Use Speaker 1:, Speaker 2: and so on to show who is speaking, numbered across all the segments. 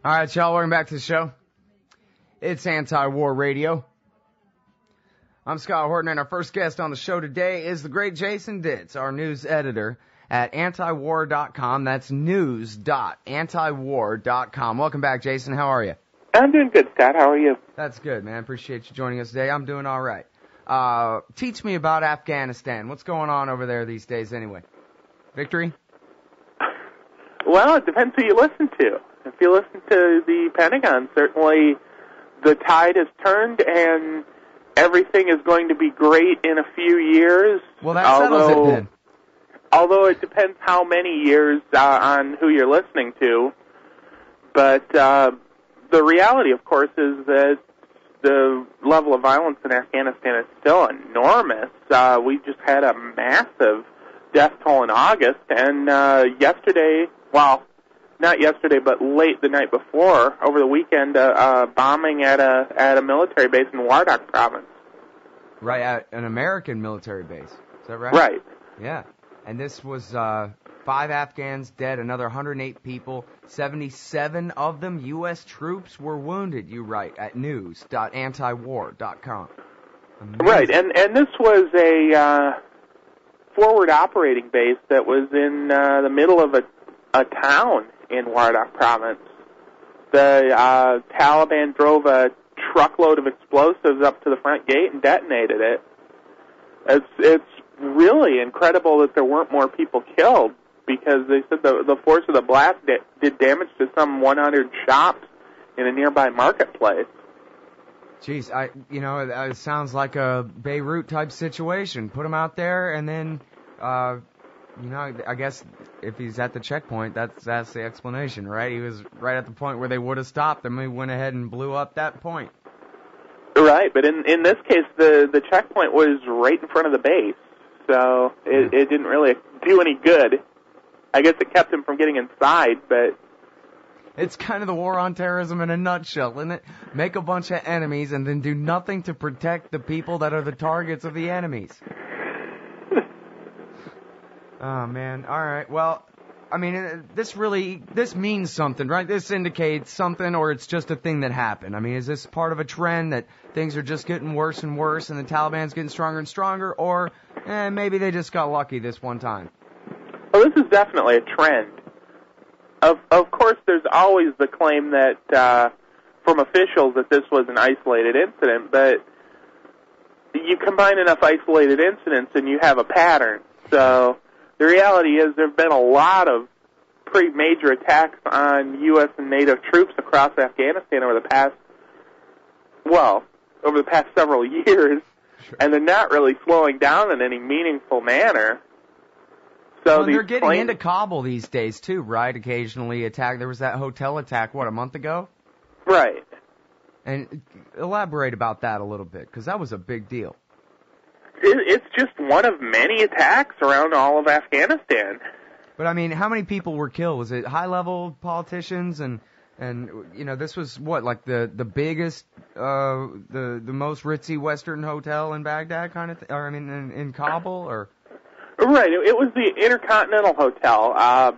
Speaker 1: All right, y'all, welcome back to the show. It's Anti-War Radio. I'm Scott Horton, and our first guest on the show today is the great Jason Ditz, our news editor at antiwar.com. That's news.antiwar.com. Welcome back, Jason. How are you?
Speaker 2: I'm doing good, Scott. How are you?
Speaker 1: That's good, man. Appreciate you joining us today. I'm doing all right. Teach me about Afghanistan. What's going on over there these days anyway? Victory?
Speaker 2: Well, it depends who you listen to. If you listen to the Pentagon, certainly the tide has turned and everything is going to be great in a few years.
Speaker 1: Well, that settles it then.
Speaker 2: Although it depends how many years on who you're listening to. But the reality, of course, is that the level of violence in Afghanistan is still enormous. We just had a massive death toll in August, and yesterday, well, not yesterday, but late the night before, over the weekend, bombing at a military base in Wardak province.
Speaker 1: Right, at an American military base. Is that right?
Speaker 2: Right.
Speaker 1: Yeah. And this was 5 Afghans dead, another 108 people, 77 of them U.S. troops were wounded, you write, at news.antiwar.com. Amazing.
Speaker 2: Right, and this was a forward operating base that was in the middle of a town in Wardak province. The Taliban drove a truckload of explosives up to the front gate and detonated it. It's really incredible that there weren't more people killed, because they said the force of the blast did damage to some 100 shops in a nearby marketplace.
Speaker 1: Jeez, it sounds like a Beirut type situation. Put him out there, and then, I guess if he's at the checkpoint, that's the explanation, right? He was right at the point where they would have stopped him. He went ahead and blew up that point.
Speaker 2: Right, but in this case, the checkpoint was right in front of the base, so it didn't really do any good. I guess it kept him from getting inside, but...
Speaker 1: It's kind of the war on terrorism in a nutshell, isn't it? Make a bunch of enemies and then do nothing to protect the people that are the targets of the enemies. Oh, man. All right. Well, I mean, this means something, right? This indicates something, or it's just a thing that happened. I mean, is this part of a trend that things are just getting worse and worse and the Taliban's getting stronger and stronger, or maybe they just got lucky this one time?
Speaker 2: Well, this is definitely a trend. Of course, there's always the claim that from officials that this was an isolated incident, but you combine enough isolated incidents and you have a pattern. So the reality is there have been a lot of pretty major attacks on U.S. and NATO troops across Afghanistan over the past several years, sure. And they're not really slowing down in any meaningful manner. So
Speaker 1: they're getting into Kabul these days, too, right? Occasionally attack. There was that hotel attack, a month ago?
Speaker 2: Right.
Speaker 1: And elaborate about that a little bit, because that was a big deal.
Speaker 2: It's just one of many attacks around all of Afghanistan.
Speaker 1: But, I mean, how many people were killed? Was it high-level politicians? And this was, like the biggest, the most ritzy Western hotel in Baghdad kind of thing? Or, I mean, in Kabul, or...
Speaker 2: Right, it was the Intercontinental Hotel. I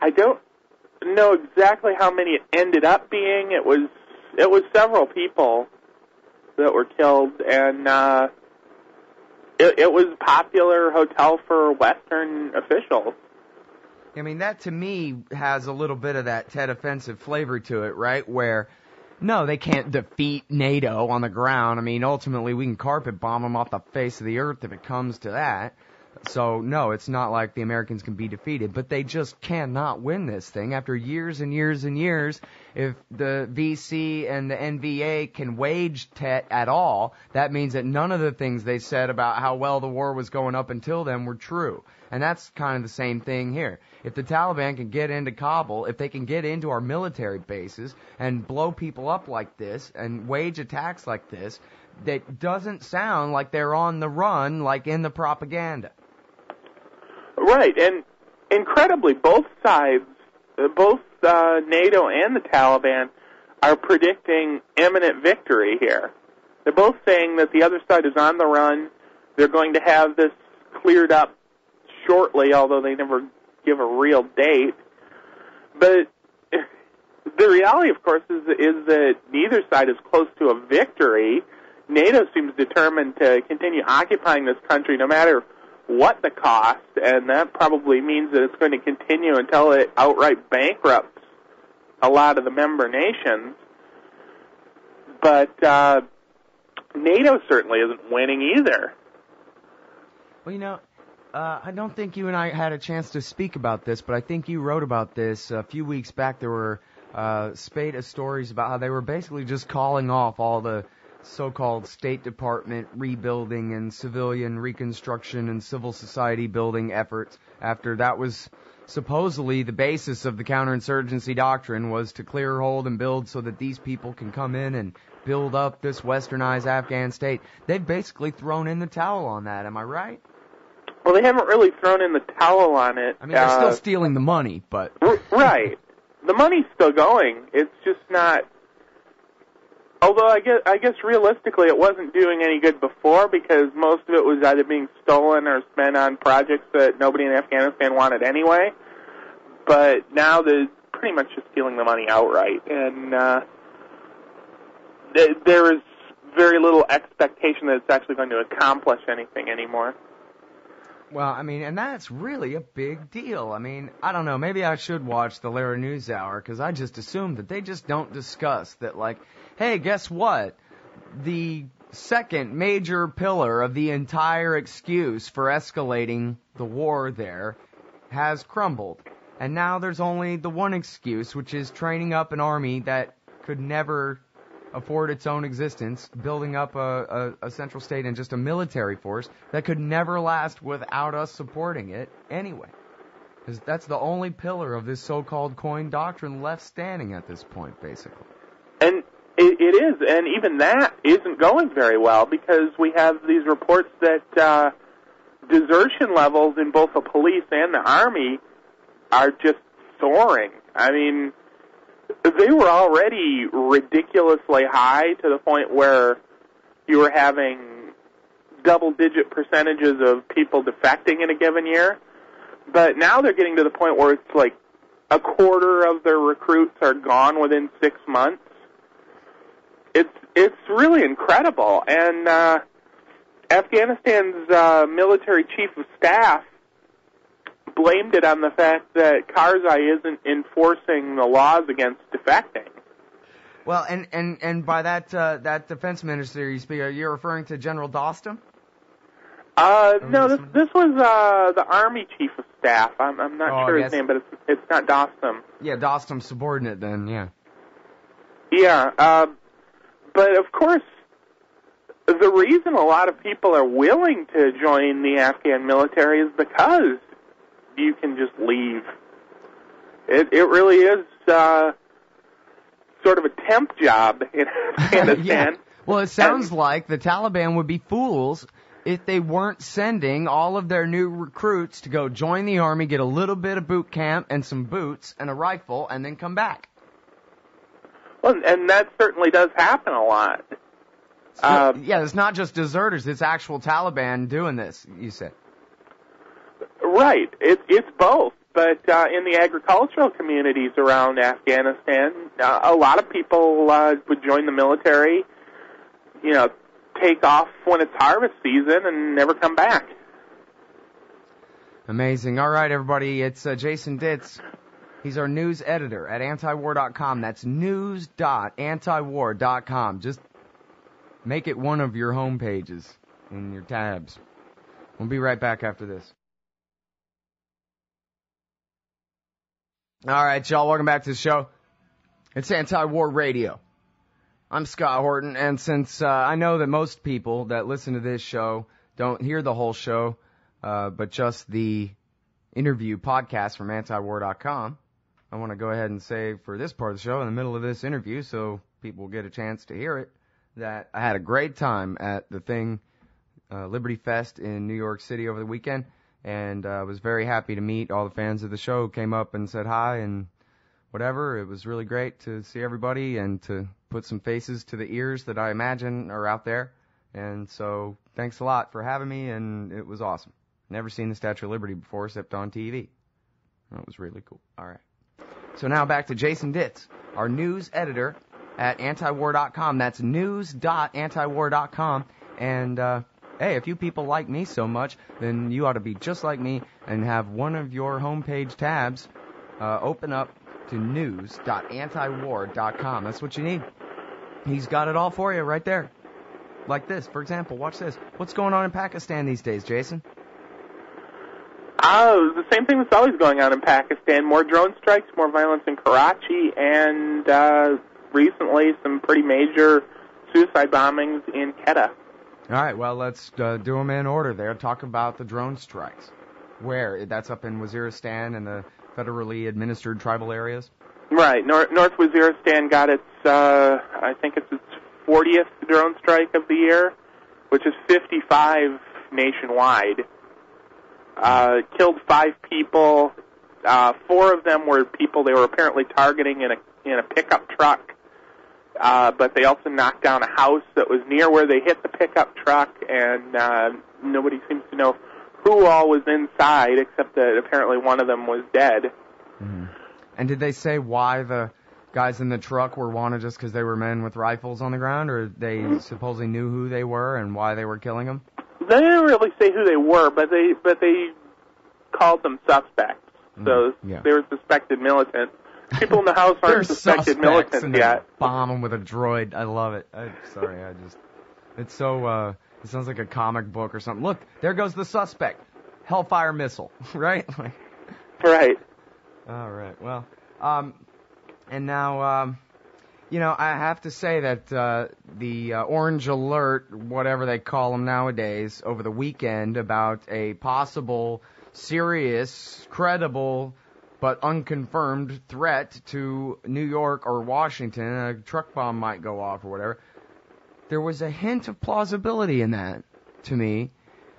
Speaker 2: don't know exactly how many it ended up being. It was several people that were killed, and it was a popular hotel for Western officials.
Speaker 1: I mean, that to me has a little bit of that Tet Offensive flavor to it, right? Where, no, they can't defeat NATO on the ground. I mean, ultimately, we can carpet bomb them off the face of the earth if it comes to that. So, no, it's not like the Americans can be defeated, but they just cannot win this thing. After years and years and years, if the VC and the NVA can wage Tet at all, that means that none of the things they said about how well the war was going up until then were true. And that's kind of the same thing here. If the Taliban can get into Kabul, if they can get into our military bases and blow people up like this and wage attacks like this, that doesn't sound like they're on the run like in the propaganda.
Speaker 2: Right, and incredibly, both sides, both NATO and the Taliban, are predicting imminent victory here. They're both saying that the other side is on the run. They're going to have this cleared up shortly, although they never give a real date. But the reality, of course, is that neither side is close to a victory. NATO seems determined to continue occupying this country no matter what the cost, and that probably means that it's going to continue until it outright bankrupts a lot of the member nations. But NATO certainly isn't winning either.
Speaker 1: Well, I don't think you and I had a chance to speak about this, but I think you wrote about this a few weeks back. There were a spate of stories about how they were basically just calling off all the so-called State Department rebuilding and civilian reconstruction and civil society building efforts after that was supposedly the basis of the counterinsurgency doctrine, was to clear, hold, and build so that these people can come in and build up this westernized Afghan state. They've basically thrown in the towel on that, am I right?
Speaker 2: Well, they haven't really thrown in the towel on it.
Speaker 1: I mean, they're still stealing the money, but...
Speaker 2: Right. The money's still going. It's just not... Although I guess realistically it wasn't doing any good before, because most of it was either being stolen or spent on projects that nobody in Afghanistan wanted anyway. But now they're pretty much just stealing the money outright. And there is very little expectation that it's actually going to accomplish anything anymore.
Speaker 1: Well, I mean, and that's really a big deal. I mean, I don't know, maybe I should watch the Lara News Hour, because I just assume that they just don't discuss that, like, hey, guess what? The second major pillar of the entire excuse for escalating the war there has crumbled. And now there's only the one excuse, which is training up an army that could never afford its own existence, building up a central state and just a military force that could never last without us supporting it anyway. Because that's the only pillar of this so-called coin doctrine left standing at this point, basically.
Speaker 2: And it is, and even that isn't going very well, because we have these reports that desertion levels in both the police and the Army are just soaring. I mean, they were already ridiculously high to the point where you were having double-digit percentages of people defecting in a given year. But now they're getting to the point where it's like a quarter of their recruits are gone within 6 months. It's really incredible. And Afghanistan's military chief of staff blamed it on the fact that Karzai isn't enforcing the laws against defecting.
Speaker 1: Well, and by that defense minister you speak, you're referring to General Dostum?
Speaker 2: No, this was the Army chief of staff. I'm not sure his name, but it's not Dostum.
Speaker 1: Yeah, Dostum's subordinate then, yeah.
Speaker 2: Yeah, but of course, the reason a lot of people are willing to join the Afghan military is because you can just leave. It really is sort of a temp job in Afghanistan.
Speaker 1: Yeah. Well, it sounds like the Taliban would be fools if they weren't sending all of their new recruits to go join the army, get a little bit of boot camp and some boots and a rifle, and then come back.
Speaker 2: Well, and that certainly does happen a lot.
Speaker 1: Yeah, it's not just deserters, it's actual Taliban doing this, you said.
Speaker 2: Right. It's both. But in the agricultural communities around Afghanistan, a lot of people would join the military, take off when it's harvest season and never come back.
Speaker 1: Amazing. All right, everybody, it's Jason Ditz. He's our news editor at antiwar.com. That's news.antiwar.com. Just make it one of your home pages in your tabs. We'll be right back after this. All right, y'all, welcome back to the show. It's Anti-War Radio. I'm Scott Horton, and since I know that most people that listen to this show don't hear the whole show, but just the interview podcast from antiwar.com, I want to go ahead and say for this part of the show, in the middle of this interview, so people will get a chance to hear it, that I had a great time at the thing, Liberty Fest in New York City over the weekend, and I was very happy to meet all the fans of the show who came up and said hi and whatever. It was really great to see everybody and to put some faces to the ears that I imagine are out there. And so thanks a lot for having me, and it was awesome. Never seen the Statue of Liberty before except on TV. That was really cool. All right. So now back to Jason Ditz, our news editor at antiwar.com. That's news.antiwar.com. And, hey, if you people like me so much, then you ought to be just like me and have one of your homepage tabs open up to news.antiwar.com. That's what you need. He's got it all for you right there. Like this, for example. Watch this. What's going on in Pakistan these days, Jason?
Speaker 2: The same thing that's always going on in Pakistan. More drone strikes, more violence in Karachi, and recently some pretty major suicide bombings in Quetta.
Speaker 1: All right, well, let's do them in order there. Talk about the drone strikes. Where? That's up in Waziristan and the federally administered tribal areas?
Speaker 2: Right. North Waziristan got its, I think it's its 40th drone strike of the year, which is 55 nationwide. Killed 5 people. 4 of them were people they were apparently targeting in a pickup truck. But they also knocked down a house that was near where they hit the pickup truck, and nobody seems to know who all was inside, except that apparently one of them was dead.
Speaker 1: Mm-hmm. And did they say why the guys in the truck were wanted just because they were men with rifles on the ground, or they supposedly knew who they were and why they were killing them?
Speaker 2: They didn't really say who they were, but they called them suspects. So they were suspected militants. People in the house aren't suspected militants yet.
Speaker 1: Bomb them with a droid. I love it. It's so, it sounds like a comic book or something. Look, there goes the suspect. Hellfire missile, right?
Speaker 2: Right.
Speaker 1: All right. Well, and now, I have to say that the orange alert, whatever they call them nowadays, over the weekend about a possible, serious, credible, but unconfirmed threat to New York or Washington, a truck bomb might go off or whatever, there was a hint of plausibility in that, to me,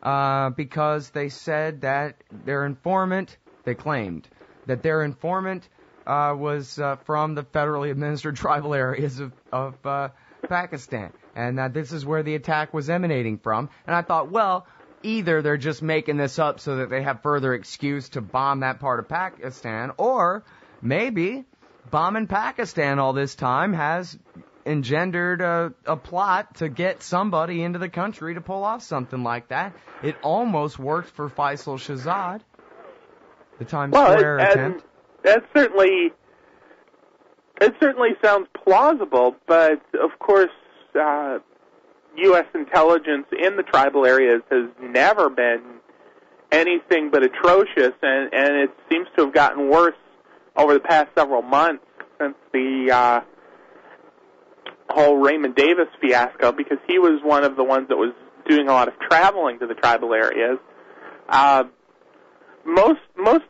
Speaker 1: because they said that their informant, they claimed, that their informant was from the federally administered tribal areas of Pakistan, and that this is where the attack was emanating from. And I thought, well, either they're just making this up so that they have further excuse to bomb that part of Pakistan, or maybe bombing Pakistan all this time has engendered a plot to get somebody into the country to pull off something like that. It almost worked for Faisal Shahzad, the Times Square attempt.
Speaker 2: It certainly sounds plausible, but of course, U.S. intelligence in the tribal areas has never been anything but atrocious, and it seems to have gotten worse over the past several months since the whole Raymond Davis fiasco, because he was one of the ones that was doing a lot of traveling to the tribal areas. Most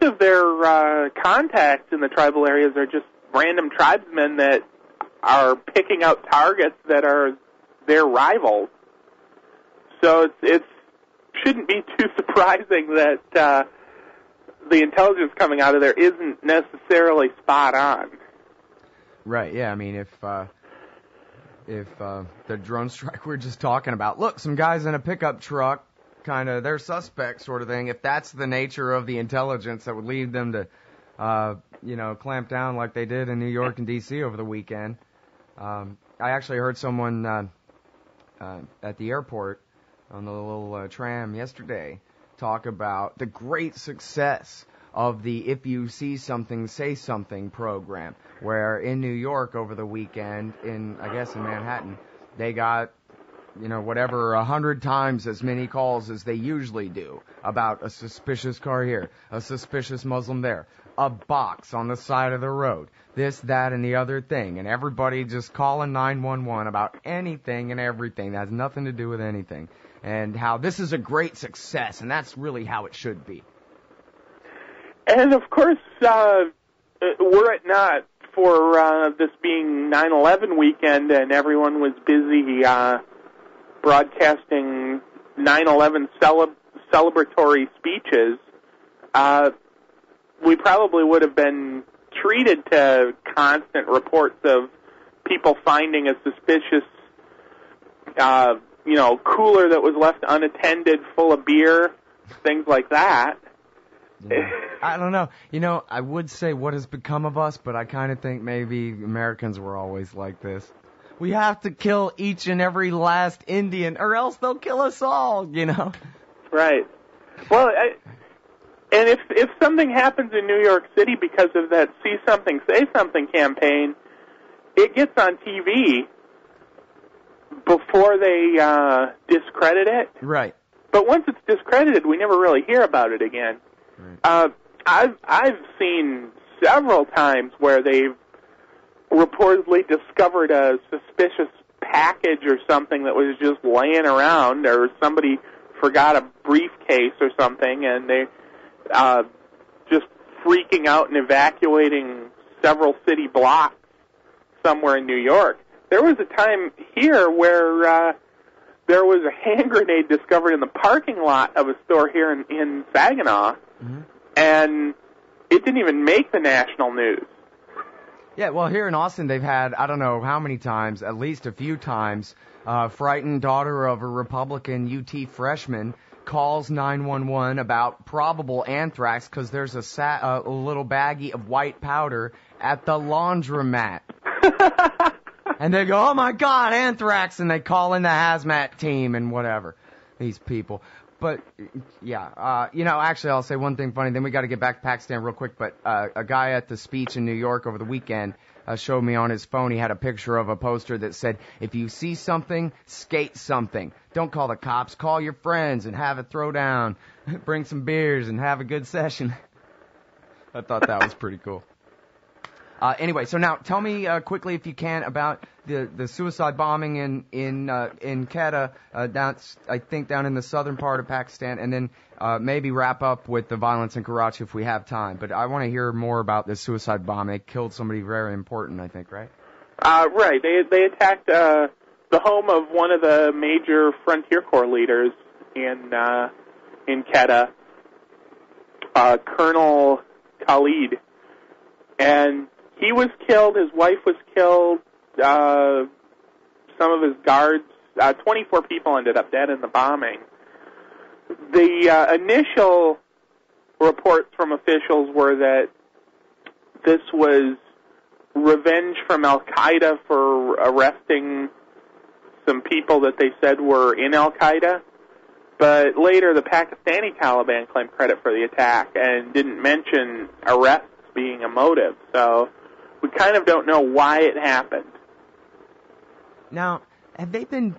Speaker 2: of their contacts in the tribal areas are just random tribesmen that are picking out targets that are their rivals. So it shouldn't be too surprising that the intelligence coming out of there isn't necessarily spot on.
Speaker 1: Right, yeah, I mean, if the drone strike we're just talking about, look, some guys in a pickup truck, kind of, they're suspects sort of thing, if that's the nature of the intelligence that would lead them to, clamp down like they did in New York and D.C. over the weekend. I actually heard someone at the airport on the little tram yesterday talk about the great success of the If You See Something, Say Something program, where in New York over the weekend, in Manhattan, they got, 100 times as many calls as they usually do about a suspicious car here, a suspicious Muslim there, a box on the side of the road, this, that, and the other thing, and everybody just calling 911 about anything and everything that has nothing to do with anything, and how this is a great success, and that's really how it should be.
Speaker 2: And of course, were it not for this being 9/11 weekend and everyone was busy broadcasting 9/11 celebratory speeches, we probably would have been treated to constant reports of people finding a suspicious, cooler that was left unattended full of beer, things like that.
Speaker 1: Yeah. I don't know. I would say what has become of us, but I kind of think maybe Americans were always like this. We have to kill each and every last Indian, or else they'll kill us all,
Speaker 2: Right. Well, and if something happens in New York City because of that See Something, Say Something campaign, it gets on TV before they discredit it.
Speaker 1: Right.
Speaker 2: But once it's discredited, we never really hear about it again. Right. I've seen several times where they've reportedly discovered a suspicious package or something that was just laying around, or somebody forgot a briefcase or something, and they just freaking out and evacuating several city blocks somewhere in New York. There was a time here where there was a hand grenade discovered in the parking lot of a store here in Saginaw, and it didn't even make the national news.
Speaker 1: Yeah, well, here in Austin, they've had, I don't know how many times, at least a few times, frightened daughter of a Republican UT freshman calls 911 about probable anthrax because there's a little baggie of white powder at the laundromat. And they go, oh my God, anthrax, and they call in the hazmat team and whatever. These people. But, yeah, actually I'll say one thing funny, then we got to get back to Pakistan real quick, but a guy at the speech in New York over the weekend showed me on his phone, he had a picture of a poster that said, if you see something, skate something. Don't call the cops, call your friends and have a throwdown, bring some beers and have a good session. I thought that was pretty cool. Anyway, so now tell me quickly, if you can, about the suicide bombing in Quetta, I think down in the southern part of Pakistan, and then maybe wrap up with the violence in Karachi if we have time. But I want to hear more about this suicide bomb. They killed somebody very important, I think, right?
Speaker 2: Right. They attacked the home of one of the major Frontier Corps leaders in Quetta, Colonel Khalid, and he was killed, his wife was killed, some of his guards, 24 people ended up dead in the bombing. The initial reports from officials were that this was revenge from Al-Qaeda for arresting some people that they said were in Al-Qaeda, but later the Pakistani Taliban claimed credit for the attack and didn't mention arrests being a motive, so we kind of don't know why it happened.
Speaker 1: Now, have they been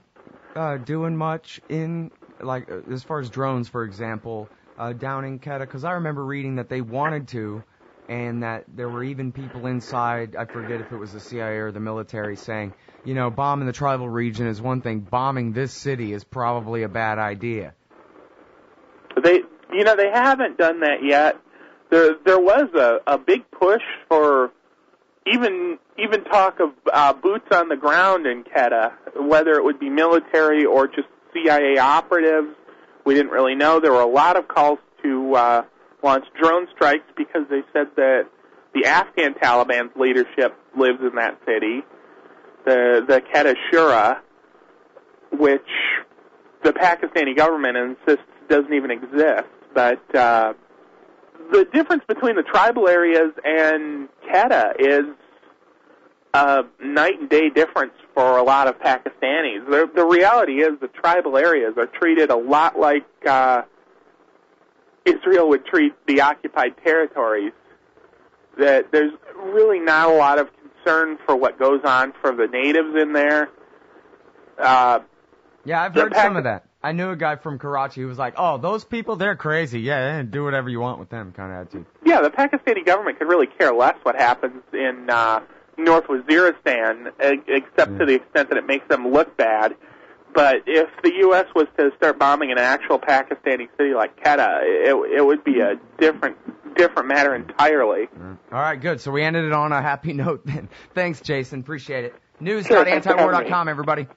Speaker 1: doing much in, like, as far as drones, for example, down in Quetta? Because I remember reading that they wanted to, and that there were even people inside, I forget if it was the CIA or the military, saying, bombing the tribal region is one thing, bombing this city is probably a bad idea.
Speaker 2: They haven't done that yet. There was a big push for even talk of boots on the ground in Quetta, whether it would be military or just CIA operatives. We didn't really know. There were a lot of calls to launch drone strikes because they said that the Afghan Taliban's leadership lives in that city, the Quetta Shura, which the Pakistani government insists doesn't even exist. But the difference between the tribal areas and Quetta is a night and day difference for a lot of Pakistanis. The reality is the tribal areas are treated a lot like Israel would treat the occupied territories. That there's really not a lot of concern for what goes on for the natives in there.
Speaker 1: Yeah, I've heard some of that. I knew a guy from Karachi who was like, oh, those people, they're crazy. Yeah, do whatever you want with them kind of attitude.
Speaker 2: Yeah, the Pakistani government could really care less what happens in North Waziristan, except to the extent that it makes them look bad. But if the U.S. was to start bombing an actual Pakistani city like Quetta, it would be a different matter entirely.
Speaker 1: All right, good. So we ended it on a happy note then. Thanks, Jason. Appreciate it. News.antiwar.com, everybody.